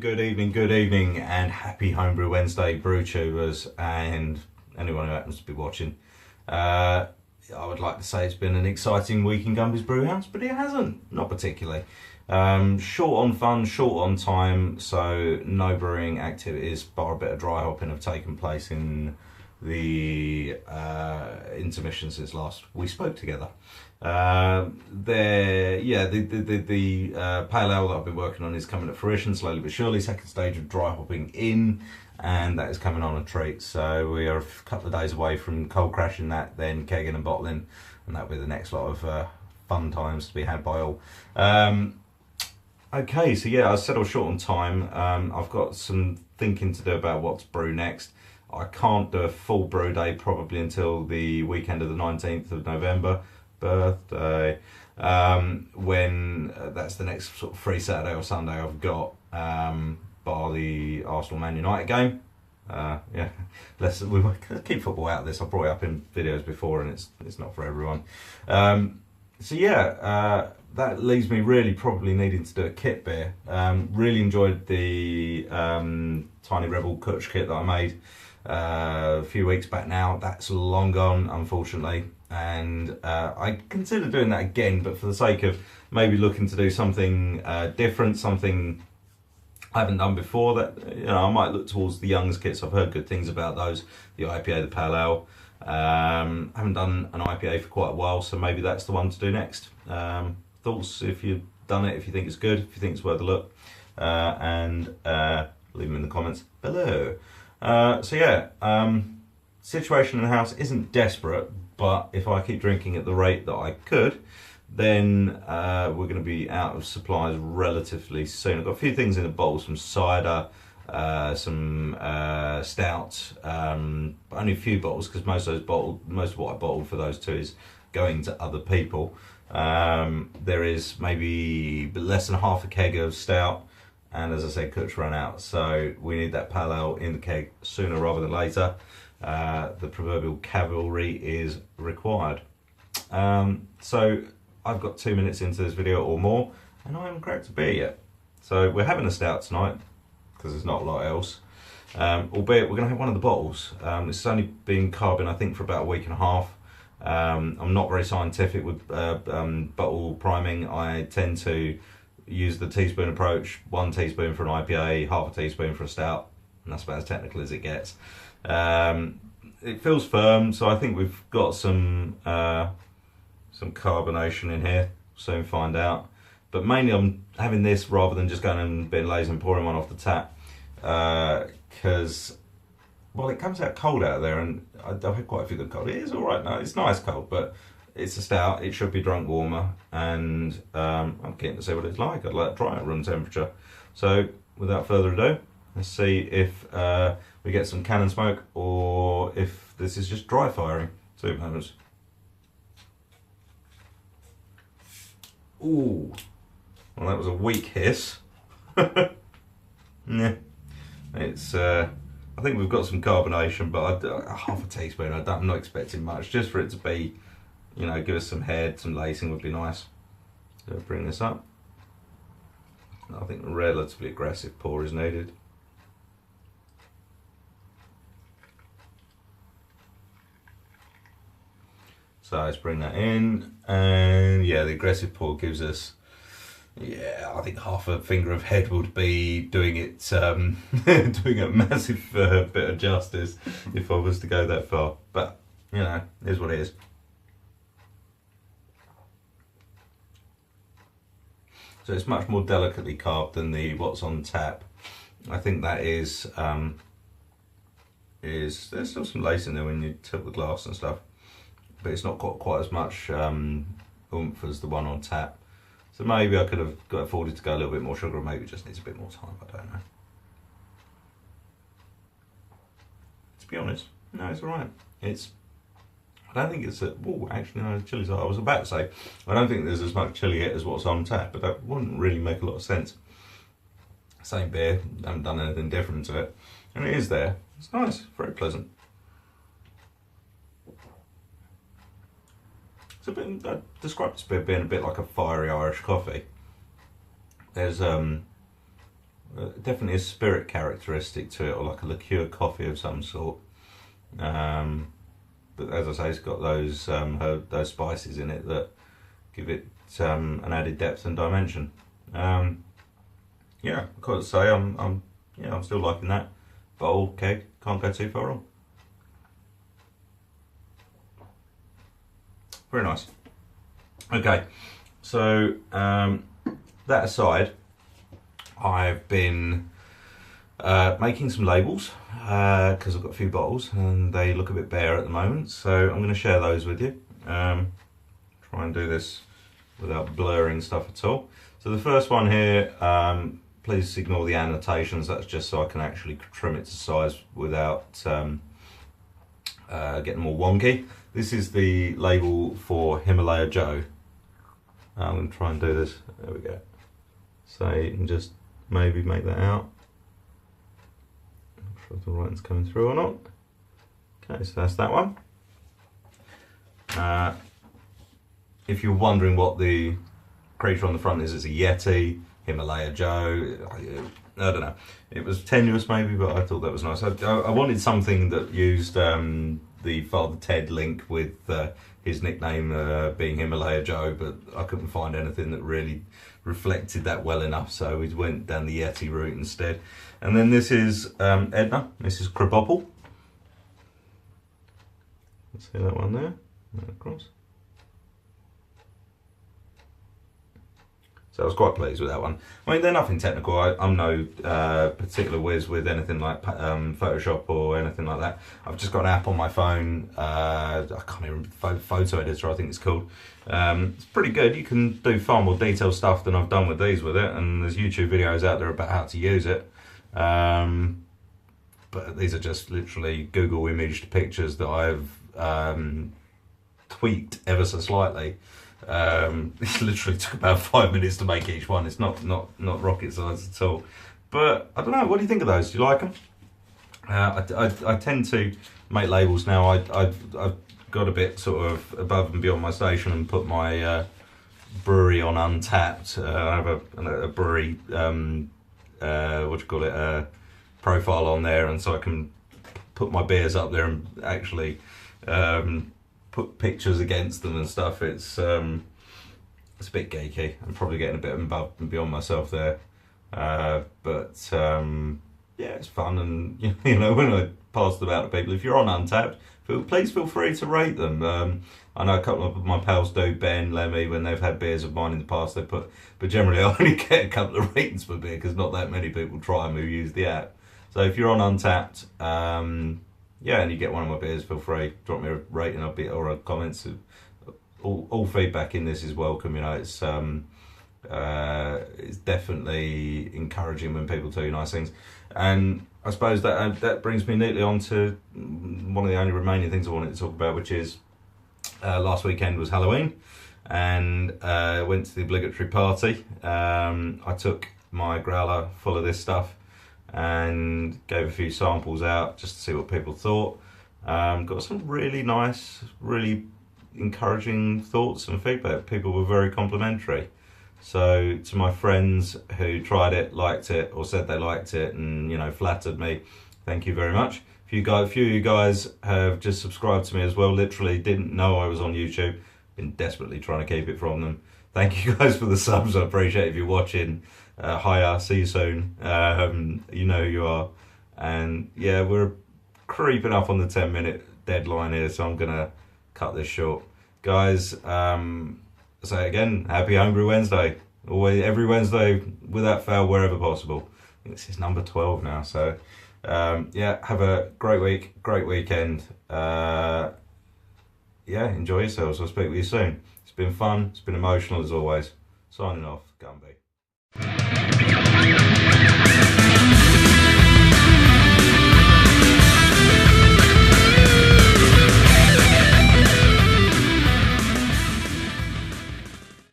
good evening, and happy Homebrew Wednesday, brew tubers, and anyone who happens to be watching. I would like to say it's been an exciting week in Gumby's Brewhouse, but it hasn't, not particularly. Short on fun, short on time, so no brewing activities, bar a bit of dry hopping have taken place in the intermission since last we spoke together. The pale ale that I've been working on is coming to fruition slowly but surely. Second stage of dry hopping in, and that is coming on a treat. So we are a couple of days away from cold crashing that, then kegging and bottling, and that'll be the next lot of fun times to be had by all. Okay, so yeah, I said I was short on time. I've got some thinking to do about what to brew next. I can't do a full brew day probably until the weekend of the 19th of November, birthday, when that's the next sort of free Saturday or Sunday I've got, bar the Arsenal Man United game. Yeah, we keep football out of this. I've brought it up in videos before, and it's not for everyone. So yeah, that leaves me really probably needing to do a kit beer. Really enjoyed the Tiny Rebel Kutch kit that I made a few weeks back now. That's long gone, unfortunately, and I consider doing that again, but for the sake of maybe looking to do something different, something I haven't done before, that, you know, I might look towards the Young's kits. I've heard good things about those, the IPA, the Pale Ale. Haven't done an IPA for quite a while, so maybe that's the one to do next. Thoughts if you've done it, if you think it's good, if you think it's worth a look, and leave them in the comments below. So yeah, situation in the house isn't desperate, but if I keep drinking at the rate that I could, then we're going to be out of supplies relatively soon. I've got a few things in the bottles, some cider, some stout, but only a few bottles, because most of what I bottled for those two is going to other people. There is maybe less than half a keg of stout, and as I said, Kutch ran out, so we need that pale ale in the keg sooner rather than later. The proverbial cavalry is required. So I've got 2 minutes into this video or more, and I haven't cracked a beer yet. So we're having a stout tonight, because there's not a lot else. Albeit we're going to have one of the bottles. It's only been carbon, I think, for about a week and a half. I'm not very scientific with bottle priming. I tend to use the teaspoon approach, 1 teaspoon for an IPA, half a teaspoon for a stout, and that's about as technical as it gets. It feels firm, so I think we've got some carbonation in here. Soon find out. But mainly I'm having this rather than just going and being lazy and pouring one off the tap, because well, it comes out cold out of there, and I've had quite a few good cold. It is all right now. It's nice cold, but it's a stout. It should be drunk warmer, and I'm keen to see what it's like. I'd like to try it at room temperature. So without further ado, let's see if we get some cannon smoke, or if this is just dry firing. 2 moments. Ooh, well, that was a weak hiss. Yeah, it's. I think we've got some carbonation, but half a teaspoon. I'm not expecting much, just for it to be, you know, give us some head, some lacing would be nice. So bring this up. I think a relatively aggressive pour is needed. So let's bring that in, and yeah, the aggressive pour gives us, yeah, I think half a finger of head would be doing it, doing a massive bit of justice if I was to go that far. But you know, it is what it is. So it's much more delicately carved than the what's on tap. I think that is there's still some lace in there when you tilt the glass and stuff, but it's not got quite as much oomph as the one on tap. So maybe I could have got afforded to go a little bit more sugar, or maybe it just needs a bit more time, I don't know. To be honest, no, it's alright. I don't think it's actually no, the chili's, I was about to say, I don't think there's as much chili hit as what's on tap, but that wouldn't really make a lot of sense. Same beer, haven't done anything different to it, and it is there. It's nice, very pleasant. It's a bit, I describe this beer being a bit like a fiery Irish coffee. There's definitely a spirit characteristic to it, or like a liqueur coffee of some sort. But as I say, it's got those those spices in it that give it an added depth and dimension. Yeah, I've got to say, I'm still liking that. Bold keg, can't go too far wrong. Very nice. Okay, so that aside, I've been making some labels because I've got a few bottles and they look a bit bare at the moment, so I'm going to share those with you. Try and do this without blurring stuff at all. So the first one here, please ignore the annotations, that's just so I can actually trim it to size without getting more wonky. This is the label for Himalaya Joe. I'm going to try and do this, there we go. So you can just maybe make that out. Not sure if the writing's coming through or not. Okay, so that's that one. If you're wondering what the creature on the front is, it's a Yeti, Himalaya Joe, I don't know. It was tenuous maybe, but I thought that was nice. I wanted something that used the Father Ted link with his nickname being Himalaya Joe, but I couldn't find anything that really reflected that well enough, so we went down the Yeti route instead. And then this is Edna, this is Crabopple. Let's see that one there, across. So I was quite pleased with that one. I mean, they're nothing technical. I'm no particular whiz with anything like Photoshop or anything like that. I've just got an app on my phone. I can't even remember, photo editor, I think it's called. It's pretty good. You can do far more detailed stuff than I've done with these with it. And there's YouTube videos out there about how to use it. But these are just literally Google imaged pictures that I've tweaked ever so slightly. It literally took about 5 minutes to make each one. It's not rocket science at all. But I don't know, what do you think of those? Do you like them? I tend to make labels now. I've got a bit sort of above and beyond my station and put my brewery on Untapped. I have a brewery, profile on there, and so I can put my beers up there and actually put pictures against them and stuff. It's a bit geeky. I'm probably getting a bit above and beyond myself there, but yeah, it's fun. And you know, when I pass them out to people, if you're on Untapped, please feel free to rate them. I know a couple of my pals do, Ben, Lemmy, when they've had beers of mine in the past, they put, but generally I only get a couple of ratings per beer because not that many people try them who use the app. So if you're on Untapped, yeah, and you get one of my beers, feel free, drop me a rating or a comment. All feedback in this is welcome. You know, it's definitely encouraging when people tell you nice things. And I suppose that brings me neatly on to one of the only remaining things I wanted to talk about, which is last weekend was Halloween, and went to the obligatory party. I took my growler full of this stuff and gave a few samples out just to see what people thought. Got some really nice, really encouraging thoughts and feedback. People were very complimentary. So to my friends who tried it, liked it, or said they liked it, and you know, flattered me, thank you very much. A few of you guys have just subscribed to me as well. Literally didn't know I was on YouTube. Been desperately trying to keep it from them. Thank you guys for the subs. I appreciate it if you're watching. Hiya, see you soon. You know who you are. And yeah, we're creeping up on the 10-minute deadline here, so I'm gonna cut this short. Guys, say again, happy Homebrew Wednesday. Always, every Wednesday, without fail, wherever possible. I think this is number 12 now, so yeah, have a great week, great weekend. Yeah, enjoy yourselves. I'll speak with you soon. It's been fun, it's been emotional as always. Signing off, Gumby.